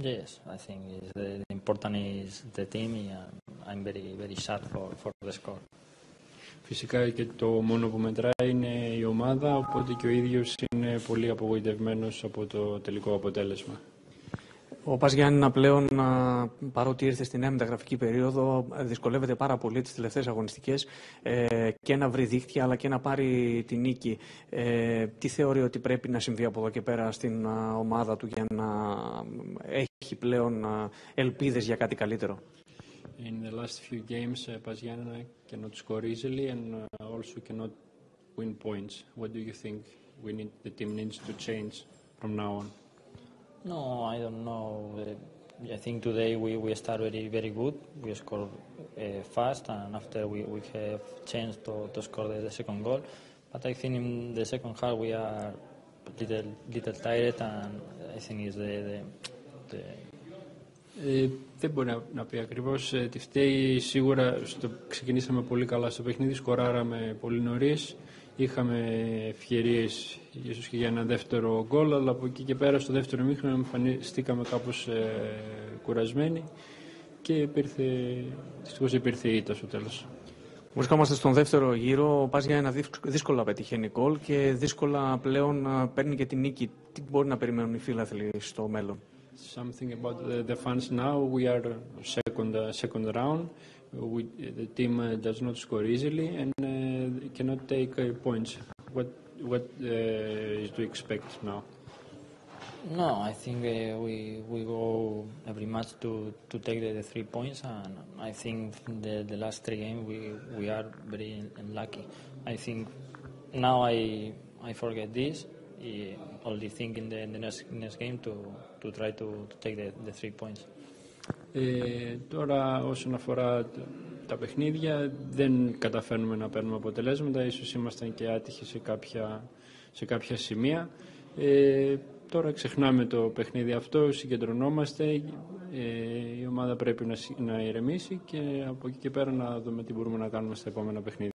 Yes, I think the important is the team, and I'm very sad for the score. Φυσικά και το μόνο που μετράει είναι η ομάδα, οπότε και ο ίδιος είναι πολύ απογοητευμένος από το τελικό αποτέλεσμα. Ο Πας Γιάννηνα πλέον, παρότι ήρθε στη νέα μεταγραφική περίοδο, δυσκολεύεται πάρα πολύ τις τελευταίες αγωνιστικές και να βρει δίχτυα αλλά και να πάρει τη νίκη. Τι θεωρεί ότι πρέπει να συμβεί από εδώ και πέρα στην ομάδα του για να έχει πλέον ελπίδες για κάτι καλύτερο? In the last few games, Paz Giannina cannot score easily and also cannot win points. What do you think the team needs to change from now on? No, I don't know. I think today we start very good. We score fast, and after we have chance to score the second goal. But I think in the second half we are little tired, and I think is the Δεν μπορεί να πει ακριβώς τι φταίει. Σίγουρα ξεκινήσαμε πολύ καλά στο παιχνίδι, σκοράραμε πολύ νωρίς. Είχαμε ευκαιρίες ίσως και για ένα δεύτερο γκολ, αλλά από εκεί και πέρα στο δεύτερο ημίχρονο εμφανιστήκαμε κάπως κουρασμένοι και δυστυχώς υπήρθε η ήττα στο τέλος. Βρισκόμαστε στον δεύτερο γύρο. Ο Πας Γιάννηνα δύσκολα πετυχαίνει γκολ και δύσκολα πλέον παίρνει και την νίκη. Τι μπορεί να περιμένουν οι φίλαθλοι στο μέλλον? Something about the fans now. We are second round. The team does not score easily and cannot take points. What is to expect now? No, I think we go every match to take the 3 points, and I think the last 3 games we are very unlucky. I think now I forget this. Only think in the next game to try to take the 3 points. Τώρα όσον αφορά τα παιχνίδια δεν καταφέρνουμε να παίρνουμε αποτελέσματα, ίσως ήμασταν και άτυχοι σε κάποια σημεία. Τώρα ξεχνάμε το παιχνίδι αυτό, συγκεντρωνόμαστε, η ομάδα πρέπει να ηρεμήσει και από εκεί και πέρα να δούμε τι μπορούμε να κάνουμε στα επόμενα παιχνίδια.